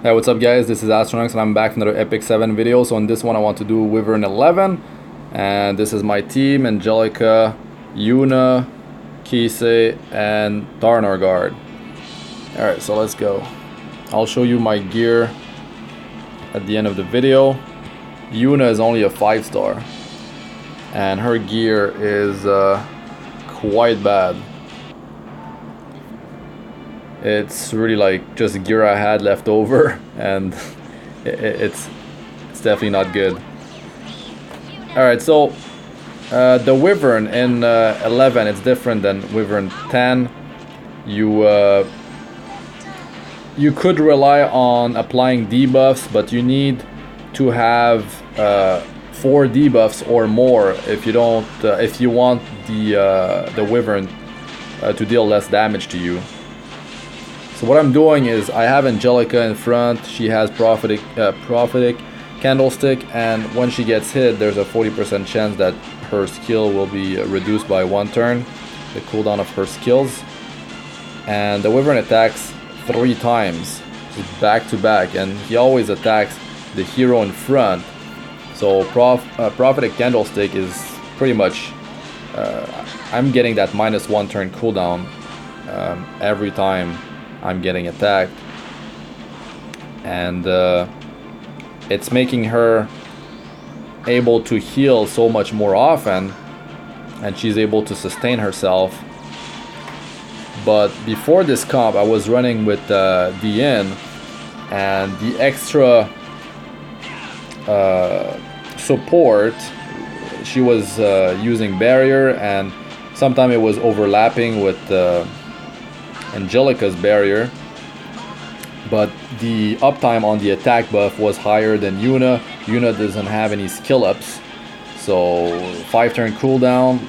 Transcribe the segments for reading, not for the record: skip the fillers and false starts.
Hey, what's up guys, this is Astranox and I'm back with another Epic7 video. So in this one I want to do Wyvern 11. And this is my team: Angelica, Yuna, Kise, and Taranor Guard. Alright, so let's go. I'll show you my gear at the end of the video. Yuna is only a 5-star. And her gear is quite bad. It's really like just gear I had left over, and it's definitely not good. Alright, so the Wyvern in 11, it's different than Wyvern 10. You could rely on applying debuffs, but you need to have 4 debuffs or more if you don't if you want the Wyvern to deal less damage to you. So what I'm doing is I have Angelica in front. She has prophetic candlestick, and when she gets hit, there's a 40% chance that her skill will be reduced by 1 turn, the cooldown of her skills. And the Wyvern attacks 3 times, back to back, and he always attacks the hero in front. So prophetic candlestick is pretty much I'm getting that -1 turn cooldown every time I'm getting attacked, and it's making her able to heal so much more often, and she's able to sustain herself. But before this comp I was running with DN, and the extra support, she was using barrier, and sometimes it was overlapping with Angelica's barrier, but the uptime on the attack buff was higher than Yuna. Yuna doesn't have any skill ups, so 5-turn cooldown,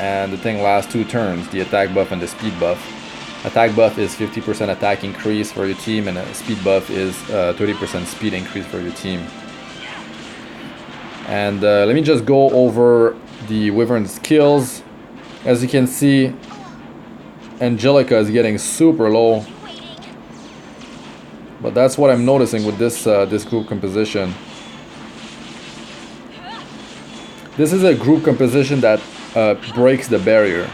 and the thing lasts 2 turns, the attack buff and the speed buff. Attack buff is 50% attack increase for your team, and a speed buff is 30% speed increase for your team. And let me just go over the Wyvern skills. As you can see, Angelica is getting super low, but that's what I'm noticing with this this group composition. This is a group composition that breaks the barrier.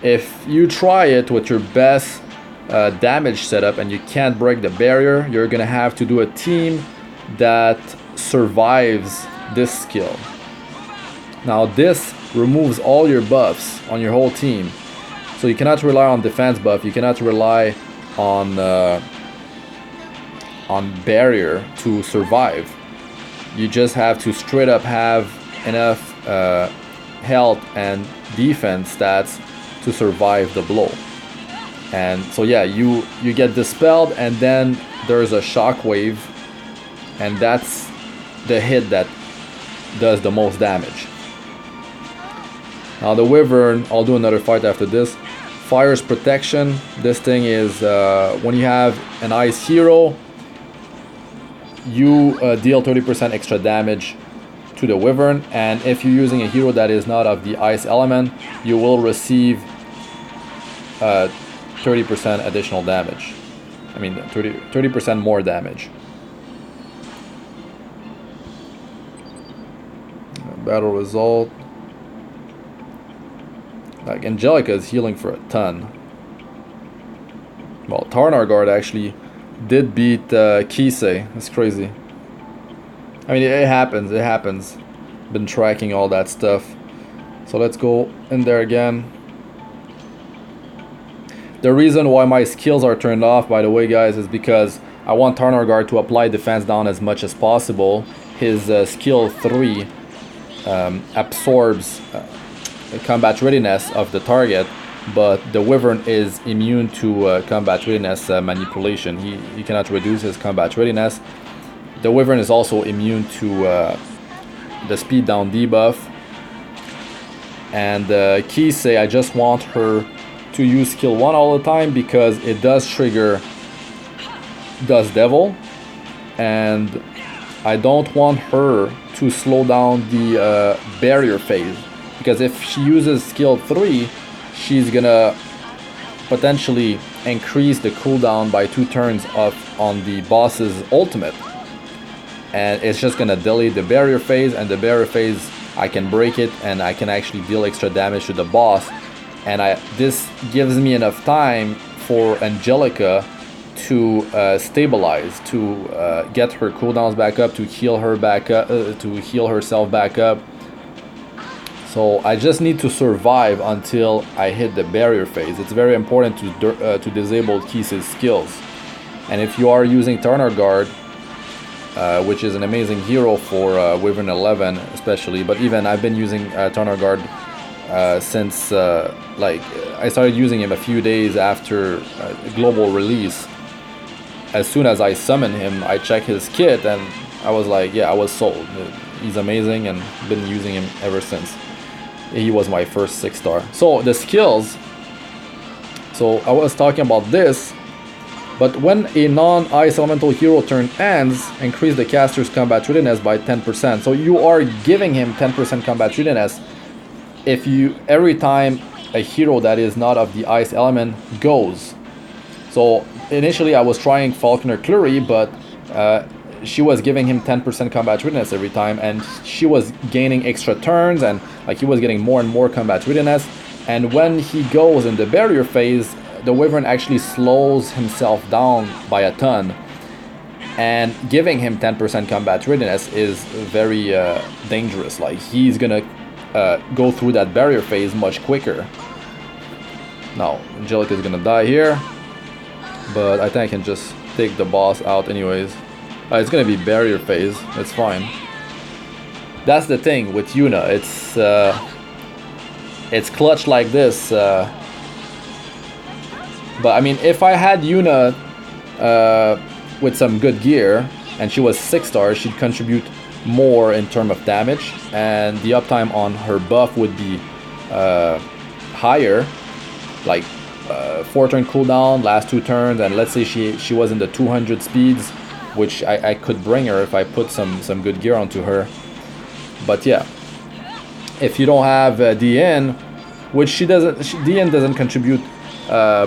If you try it with your best damage setup and you can't break the barrier, you're gonna have to do a team that survives this skill. Now this removes all your buffs on your whole team. So you cannot rely on defense buff, you cannot rely on barrier to survive. You just have to straight up have enough health and defense stats to survive the blow. And so yeah, you get dispelled, and then there's a shockwave, and that's the hit that does the most damage. Now the Wyvern, I'll do another fight after this. Fire's protection. This thing is when you have an ice hero, you deal 30% extra damage to the Wyvern, and if you're using a hero that is not of the ice element, you will receive 30% additional damage. I mean 30% more damage. Battle result. Like Angelica is healing for a ton. Well, Taranor Guard actually did beat Kise. It's crazy. I mean, it happens. It happens. Been tracking all that stuff. So let's go in there again. The reason why my skills are turned off, by the way, guys, is because I want Taranor Guard to apply defense down as much as possible. His skill 3 absorbs combat readiness of the target, but the Wyvern is immune to combat readiness manipulation. He cannot reduce his combat readiness. The Wyvern is also immune to the speed down debuff. And Kise, I just want her to use skill 1 all the time, because it does trigger Dust Devil, and I don't want her to slow down the barrier phase, because if she uses skill 3, she's gonna potentially increase the cooldown by 2 turns on the boss's ultimate, and it's just gonna delay the barrier phase, and the barrier phase I can break it and I can actually deal extra damage to the boss. And this gives me enough time for Angelica to stabilize, to get her cooldowns back up, to heal her back up, to heal herself back up. So I just need to survive until I hit the barrier phase. It's very important to disable Kise's skills. And if you are using Taranor Guard, which is an amazing hero for Wyvern 11 especially, but even I've been using Taranor Guard since like I started using him a few days after global release. As soon as I summon him, I check his kit and I was like, yeah, I was sold. He's amazing and been using him ever since. He was my first 6-star. So the skills, so I was talking about this, but when a non-ice elemental hero turn ends, increase the caster's combat readiness by 10%. So you are giving him 10% combat readiness if you every time a hero that is not of the ice element goes. So initially I was trying Falconer Clury, but she was giving him 10% combat readiness every time, and she was gaining extra turns, and like he was getting more and more combat readiness. And when he goes in the barrier phase, the Wyvern actually slows himself down by a ton, and giving him 10% combat readiness is very dangerous. Like he's gonna go through that barrier phase much quicker. Now Angelica is gonna die here, but I think I can just take the boss out anyways. It's gonna be barrier phase, it's fine. That's the thing with Yuna, it's clutch like this. But I mean, if I had Yuna with some good gear and she was 6-star, she'd contribute more in terms of damage, and the uptime on her buff would be higher, like 4-turn cooldown, last 2 turns, and let's say she was in the 200 speeds, which I could bring her if I put some good gear onto her. But yeah, if you don't have DN, which DN doesn't contribute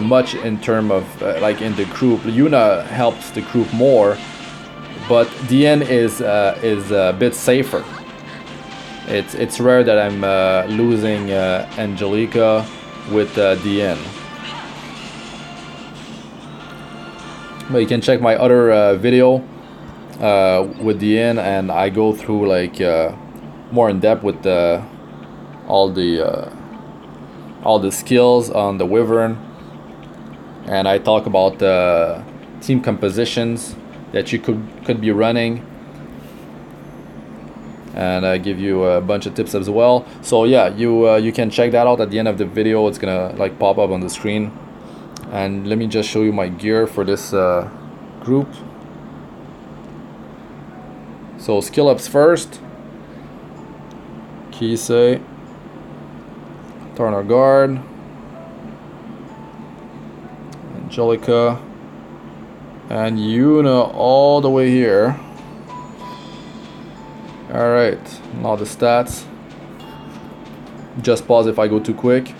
much in terms of like in the group. Yuna helps the group more, but DN is a bit safer. It's rare that I'm losing Angelica with DN. But you can check my other video with DN, and I go through like more in depth with all the skills on the Wyvern, and I talk about the team compositions that you could be running, and I give you a bunch of tips as well. So yeah, you can check that out at the end of the video. It's gonna like pop up on the screen. And let me just show you my gear for this group. So skill ups first. Kise, Taranor Guard, Angelica, and Yuna all the way here. Alright, now the stats. Just pause if I go too quick.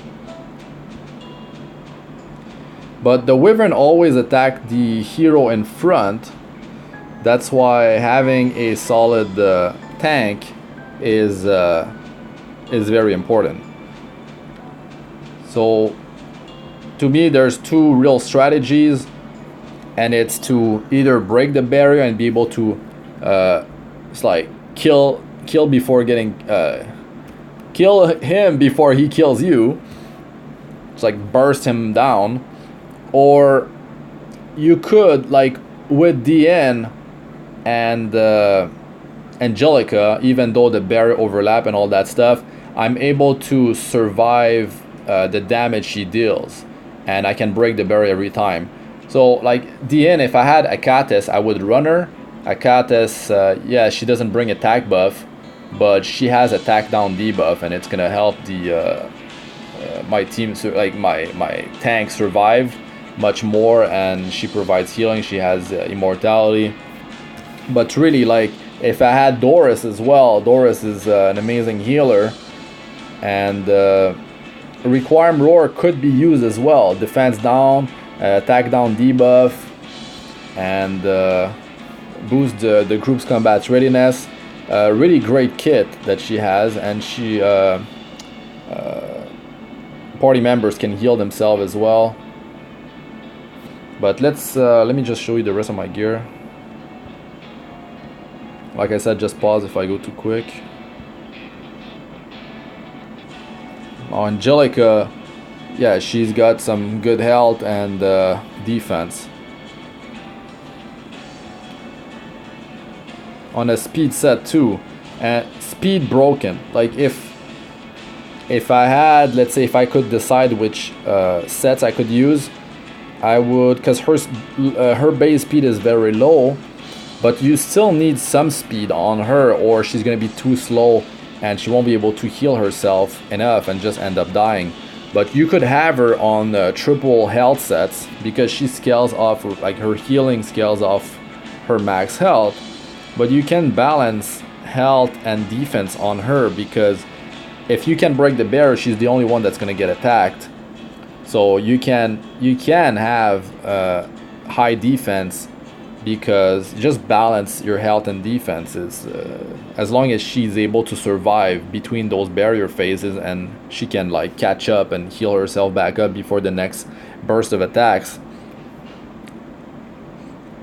But the Wyvern always attack the hero in front. That's why having a solid tank is very important. So to me, there's 2 real strategies, and it's to either break the barrier and be able to it's like kill before getting kill him before he kills you. It's like burst him down. Or you could, like with DN and Angelica, even though the barrier overlap and all that stuff, I'm able to survive the damage she deals, and I can break the barrier every time. So like DN, if I had Akatis, I would run her. Akatis, yeah, she doesn't bring attack buff, but she has attack down debuff, and it's gonna help the my team, like my tank survive much more, and she provides healing. She has immortality. But really, like if I had Doris as well, Doris is an amazing healer, and Requiem Roar could be used as well. Defense down, attack down debuff, and boost the group's combat readiness. Really great kit that she has, and she party members can heal themselves as well. But let me just show you the rest of my gear. Like I said, just pause if I go too quick. Oh, Angelica, yeah, she's got some good health and defense. On a speed set too, and speed broken. Like if I had, let's say, if I could decide which sets I could use, I would, because her base speed is very low, but you still need some speed on her, or she's gonna be too slow and she won't be able to heal herself enough and just end up dying. But you could have her on triple health sets, because she scales off, like her healing scales off her max health, but you can balance health and defense on her, because if you can break the barrier, she's the only one that's gonna get attacked. So you can have high defense, because just balance your health and defenses, as long as she's able to survive between those barrier phases, and she can like catch up and heal herself back up before the next burst of attacks.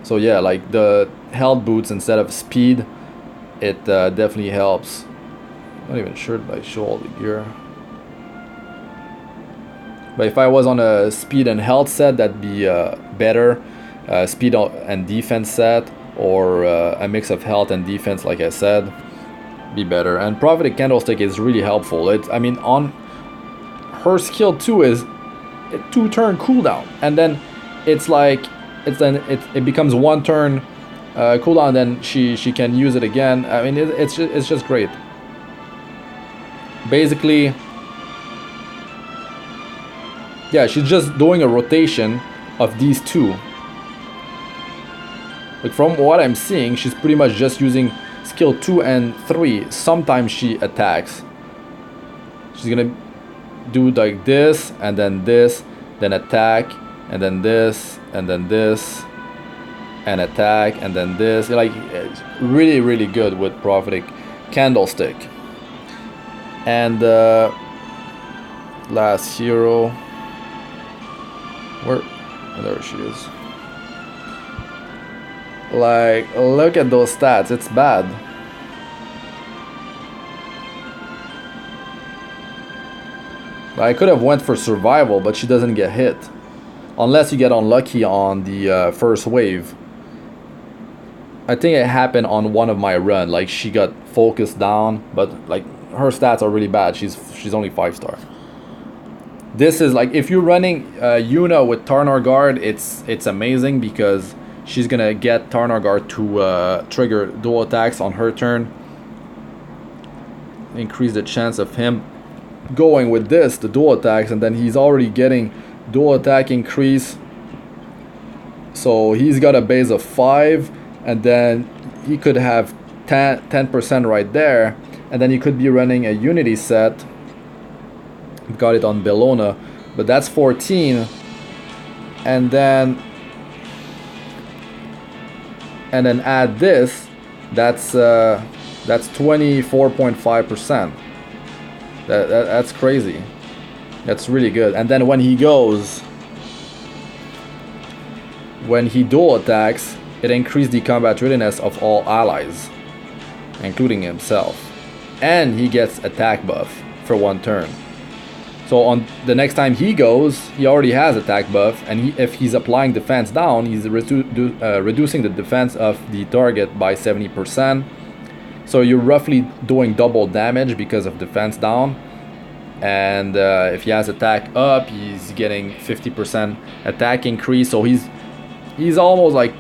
So yeah, like the health boots instead of speed, it definitely helps. I'm not even sure if I show all the gear. But if I was on a speed and health set, that'd be better. Speed and defense set, or a mix of health and defense, like I said, be better. And Prophetic Candlestick is really helpful. I mean, on her skill 2 is a 2-turn cooldown, and then it's like it becomes 1 turn cooldown, then she can use it again. I mean, it's just great. Basically, yeah, she's just doing a rotation of these two. Like from what I'm seeing, she's pretty much just using skill 2 and 3. Sometimes she attacks. She's gonna do like this, and then attack, and then this, and then this, and attack, and then this. Like, it's really good with Prophetic Candlestick. And last hero, where? Oh, there she is. Like, look at those stats, it's bad. I could have went for survival, but she doesn't get hit. Unless you get unlucky on the first wave. I think it happened on one of my run, like she got focused down, but like her stats are really bad. She's only 5-star. This is like, if you're running Yuna with Taranor Guard, it's amazing, because she's gonna get Taranor Guard to trigger dual attacks on her turn. Increase the chance of him going with this, the dual attacks, and then he's already getting dual attack increase. So he's got a base of 5, and then he could have 10% right there, and then you could be running a unity set. Got it on Bellona, but that's 14, and then add this, that's 24.5%. That's crazy. That's really good. And then when he dual attacks, it increased the combat readiness of all allies, including himself, and he gets attack buff for 1 turn. So on the next time he goes, he already has attack buff, and if he's applying defense down, he's reducing the defense of the target by 70%. So you're roughly doing double damage because of defense down. And if he has attack up, he's getting 50% attack increase. So he's almost like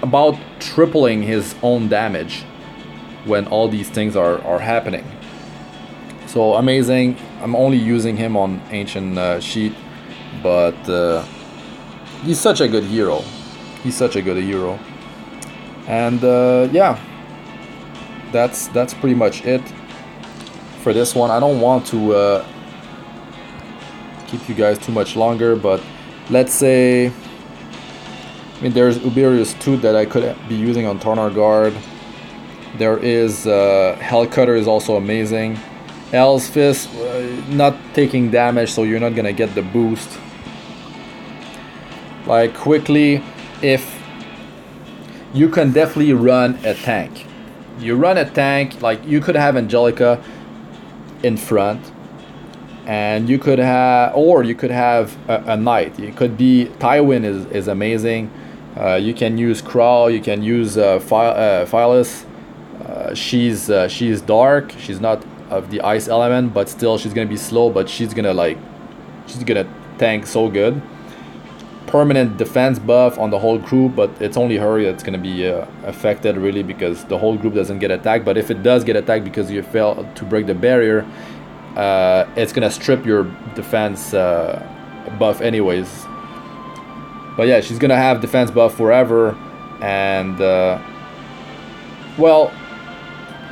about tripling his own damage when all these things are happening. So amazing. I'm only using him on Ancient Sheet, but he's such a good hero. He's such a good hero. And yeah, that's pretty much it for this one. I don't want to keep you guys too much longer, but let's say, I mean, there's Uberius 2 that I could be using on Taranor Guard. There is Hell Cutter is also amazing. Hell's Fist, not taking damage, so you're not gonna get the boost. Like, quickly, if you can definitely run a tank. You run a tank, like you could have Angelica in front, and you could have, or you could have a knight. It could be Tywin is amazing. You can use Crow. You can use Phyllis. She's dark. She's not of the ice element, but still she's gonna be slow. But she's gonna tank so good. Permanent defense buff on the whole group, but it's only her that's gonna be affected really, because the whole group doesn't get attacked. But if it does get attacked because you fail to break the barrier, it's gonna strip your defense buff anyways. But yeah, she's gonna have defense buff forever, and well,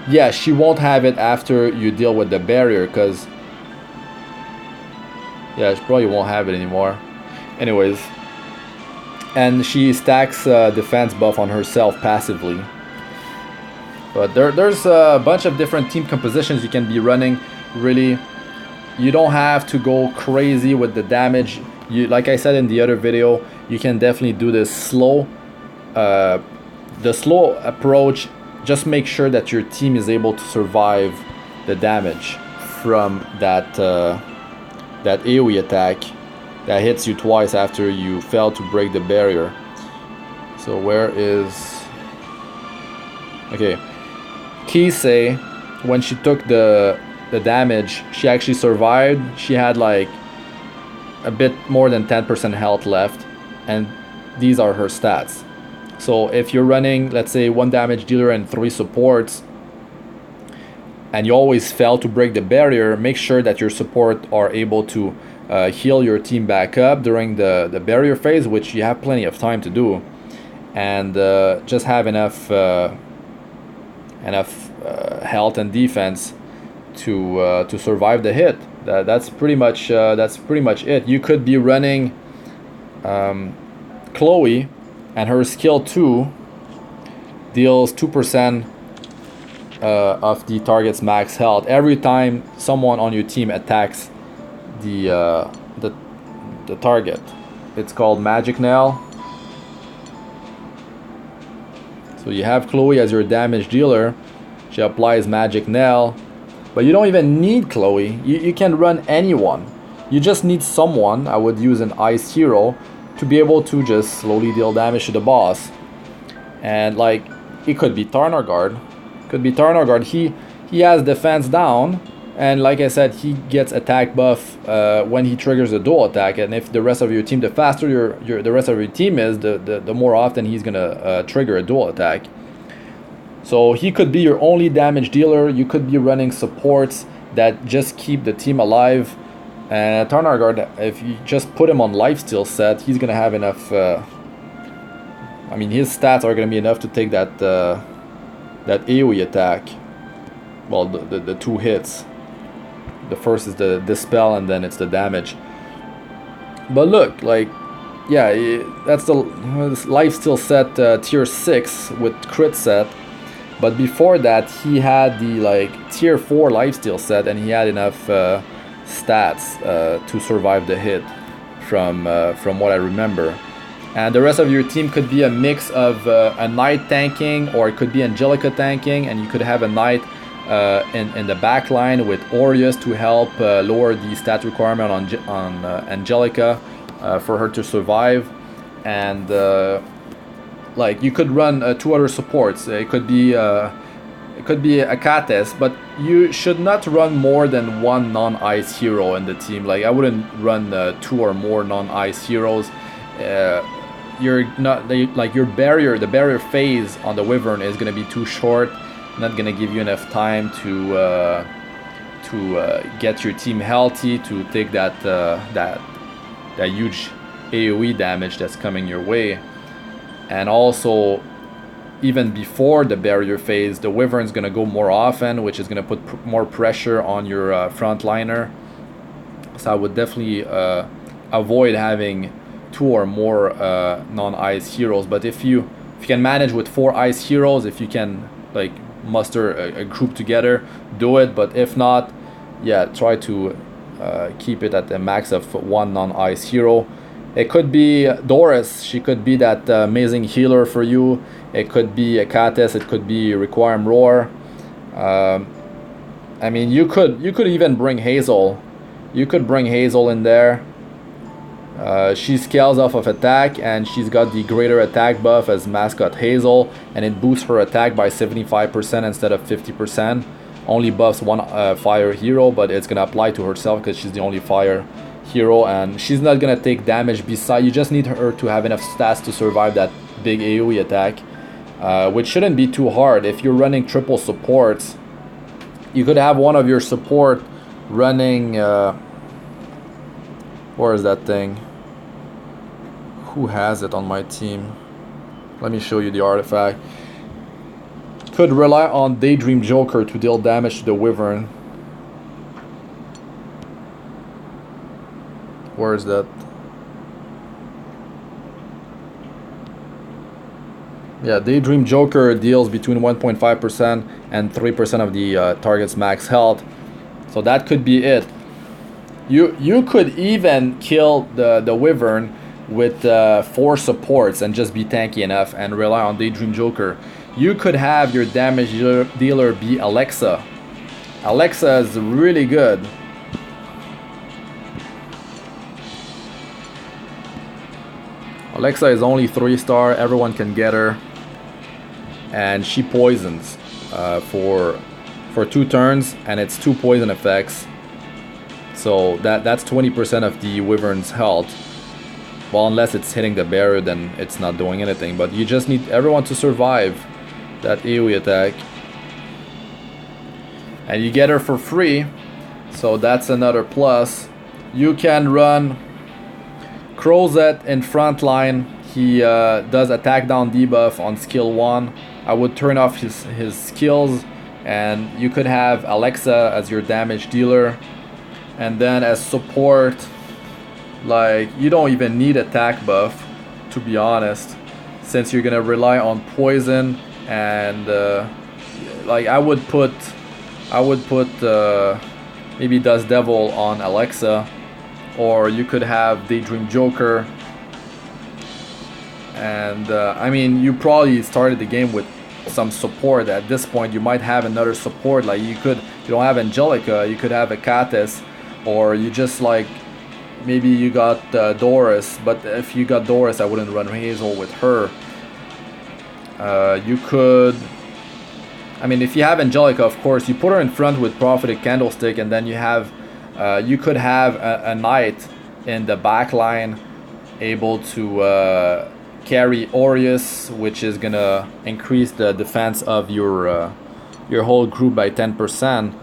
yeah, she won't have it after you deal with the barrier, because yeah, she probably won't have it anymore. Anyways, and she stacks defense buff on herself passively. But there's a bunch of different team compositions you can be running. Really, you don't have to go crazy with the damage. You, like I said in the other video, you can definitely do this slow. The slow approach. Just make sure that your team is able to survive the damage from that that AoE attack that hits you twice after you fail to break the barrier. So where is... Okay, Kise, when she took the damage, she actually survived. She had like a bit more than 10% health left, and these are her stats. So if you're running, let's say, 1 damage dealer and 3 supports, and you always fail to break the barrier, make sure that your support are able to heal your team back up during the barrier phase, which you have plenty of time to do, and just have enough health and defense to survive the hit. That's pretty much it. You could be running Chloe, and her skill 2 deals 2% of the target's max health every time someone on your team attacks the target. It's called Magic Nail. So you have Chloe as your damage dealer. She applies Magic Nail, but you don't even need Chloe. You can run anyone. You just need someone. I would use an ice hero to be able to just slowly deal damage to the boss. And like, it could be Taranor Guard. Could be Taranor Guard. He has defense down, and like I said, he gets attack buff when he triggers a dual attack. And if the rest of your team, the faster the rest of your team is, the more often he's gonna trigger a dual attack. So he could be your only damage dealer. You could be running supports that just keep the team alive. And Taranor Guard, if you just put him on lifesteal set, he's gonna have enough. I mean, his stats are gonna be enough to take that AoE attack. Well, the 2 hits. The first is the dispel, and then it's the damage. But look, like, yeah, that's the lifesteal set tier 6 with crit set. But before that, he had the like tier 4 lifesteal set, and he had enough stats to survive the hit from what I remember. And the rest of your team could be a mix of a knight tanking, or it could be Angelica tanking, and you could have a knight in the back line with Aureus to help lower the stat requirement on Angelica for her to survive. And like, you could run 2 other supports. It could be Akates, but you should not run more than 1 non-ice hero in the team. Like, I wouldn't run 2 or more non-ice heroes. You're not like, the barrier phase on the Wyvern is gonna be too short, not gonna give you enough time to get your team healthy to take that huge AoE damage that's coming your way. And also, even before the barrier phase, the Wyvern's gonna go more often, which is gonna put more pressure on your frontliner. So I would definitely avoid having 2 or more non-ice heroes. But if you can manage with 4 ice heroes, if you can like muster a group together, do it. But if not, yeah, try to keep it at the max of 1 non-ice hero. It could be Doris. She could be that amazing healer for you. It could be a Kates. It could be Requiem Roar. I mean, you could even bring Hazel. You could bring Hazel in there. She scales off of attack, and she's got the greater attack buff as mascot Hazel, and it boosts her attack by 75% instead of 50%. Only buffs 1 fire hero, but it's gonna apply to herself because she's the only fire hero, and she's not gonna take damage. Besides, you just need her to have enough stats to survive that big AoE attack, which shouldn't be too hard. If you're running triple supports, you could have one of your support running where is that thing? Who has it on my team? Let me show you the artifact. Could rely on Daydream Joker to deal damage to the Wyvern. Where is that? Yeah, Daydream Joker deals between 1.5% and 3% of the target's max health. So that could be it. You could even kill the Wyvern with 4 supports and just be tanky enough and rely on Daydream Joker. You could have your damage dealer be Alexa. Alexa is really good. Alexa is only 3-star, everyone can get her. And she poisons for 2 turns, and it's 2 poison effects. So that's 20% of the Wyvern's health. Well, unless it's hitting the barrier, then it's not doing anything. But you just need everyone to survive that AoE attack. And you get her for free, so that's another plus. You can run Crozet in front line. He does attack down debuff on skill 1. I would turn off his skills, and you could have Alexa as your damage dealer. And then as support, like, you don't even need attack buff, to be honest, since you're gonna rely on poison. And like, I would put maybe Dust Devil on Alexa, or you could have Daydream Joker. And I mean, you probably started the game with some support. At this point, you might have another support. Like, you don't have Angelica, you could have a Kates, or you just like, maybe you got Doris. But if you got Doris, I wouldn't run Hazel with her. You could, I mean, if you have Angelica, of course, you put her in front with Prophetic Candlestick, and then you have, you could have a knight in the back line able to carry Aureus, which is gonna increase the defense of your whole group by 10%,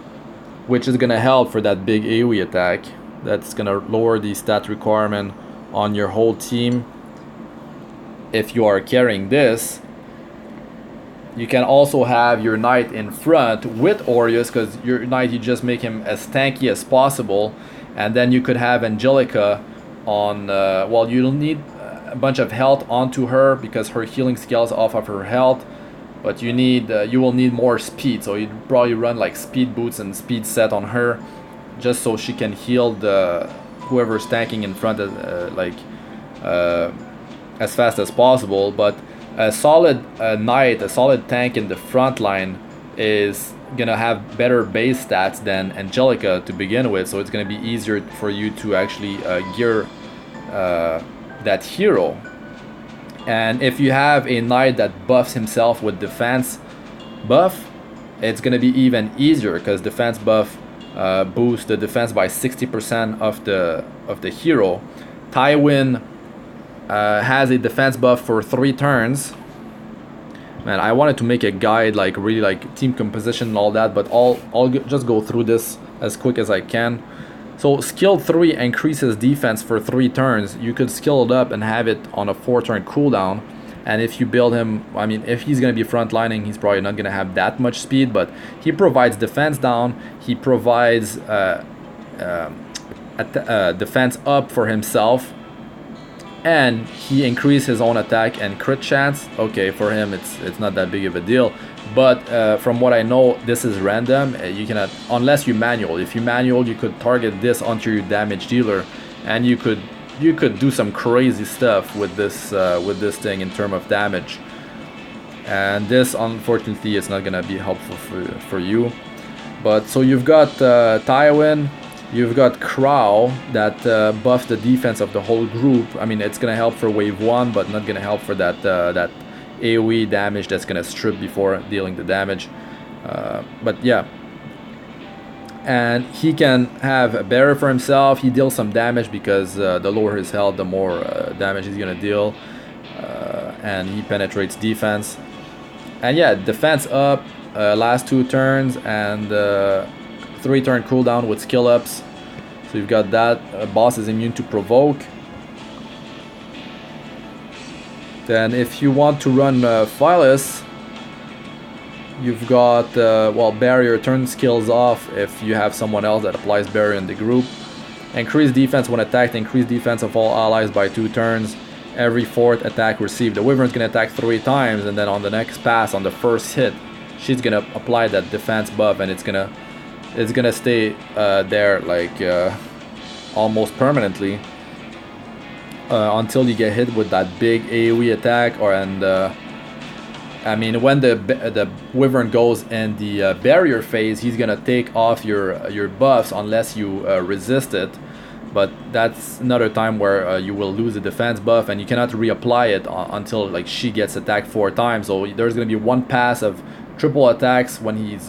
which is gonna help for that big AoE attack. That's gonna lower the stat requirement on your whole team if you are carrying this. You can also have your knight in front with Aureus, because your knight, you just make him as tanky as possible. And then you could have Angelica on, well, you'll need a bunch of health onto her because her healing scales off of her health. But you need, you will need more speed, so you'd probably run like speed boots and speed set on her, just so she can heal the whoever's tanking in front of, as fast as possible. But a solid knight, a solid tank in the front line is gonna have better base stats than Angelica to begin with, so it's gonna be easier for you to actually gear that hero. And if you have a knight that buffs himself with defense buff, it's gonna be even easier, because defense buff boosts the defense by 60% of the hero. Tywin has a defense buff for 3 turns. Man, I wanted to make a guide, like really like team composition and all that, but I'll just go through this as quick as I can. So skill 3 increases defense for 3 turns. You could skill it up and have it on a 4-turn cooldown. And if you build him, I mean, if he's going to be frontlining, he's probably not going to have that much speed, but he provides defense down. He provides defense up for himself. and he increased his own attack and crit chance. Okay, for him it's not that big of a deal, but from what I know, this is random. You cannot, unless you manual. If you manual, you could target this onto your damage dealer, and you could do some crazy stuff with this thing in terms of damage. And this, unfortunately, is not gonna be helpful for you. But so you've got Tywin, you've got Crow that buffs the defense of the whole group. I mean, it's gonna help for wave 1, but not gonna help for that that AoE damage that's gonna strip before dealing the damage. But yeah, and he can have a barrier for himself. He deals some damage because the lower his health, the more damage he's gonna deal, and he penetrates defense. And yeah, defense up, last 2 turns, and 3-turn cooldown with skill ups. So you've got that. Boss is immune to provoke. Then if you want to run Phyllis, you've got well, barrier, turn skills off if you have someone else that applies barrier in the group. Increase defense when attacked, increase defense of all allies by 2 turns. Every 4th attack received. The Wyvern's gonna attack 3 times, and then on the next pass, on the first hit, she's gonna apply that defense buff, and it's gonna stay there like almost permanently until you get hit with that big AoE attack. Or I mean, when the Wyvern goes in the barrier phase, he's gonna take off your buffs unless you resist it. But that's another time where you will lose the defense buff, and you cannot reapply it until like she gets attacked 4 times. So there's gonna be 1 pass of triple attacks when he's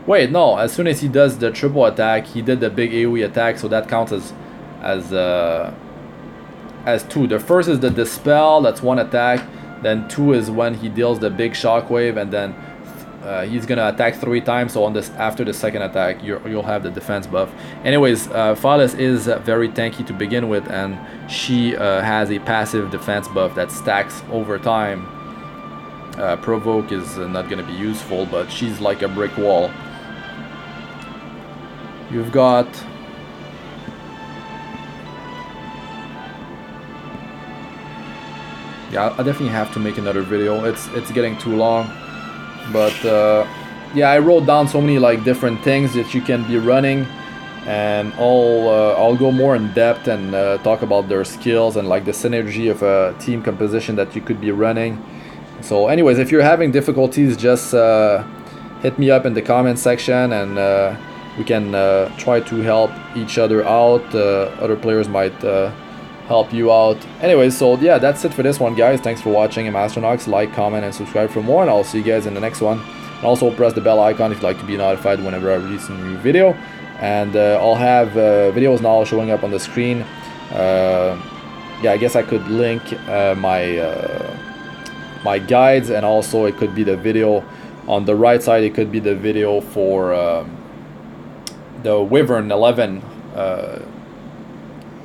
wait, no, as soon as he does the triple attack, he did the big AoE attack, so that counts as 2. The first is the dispel, that's 1 attack. Then 2 is when he deals the big shockwave, and then he's gonna attack 3 times. So on this, after the second attack, you'll have the defense buff. Anyways, Phyllis is very tanky to begin with, and she has a passive defense buff that stacks over time. Provoke is not gonna be useful, but she's like a brick wall. You've got yeah, I definitely have to make another video. It's getting too long. But yeah, I wrote down so many like different things that you can be running, and I'll go more in depth and talk about their skills and like the synergy of a team composition that you could be running. So anyways, if you're having difficulties, just hit me up in the comment section, and we can try to help each other out. Other players might help you out. Anyways, so yeah, that's it for this one, guys. Thanks for watching. I'm Astranox. Like, comment, and subscribe for more, and I'll see you guys in the next one. And also press the bell icon if you'd like to be notified whenever I release a new video. And I'll have videos now showing up on the screen. Yeah, I guess I could link my guides, and also it could be the video on the right side. It could be the video for the Wyvern 11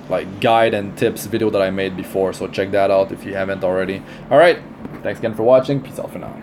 like guide and tips video that I made before, so check that out if you haven't already. Alright, thanks again for watching. Peace out for now.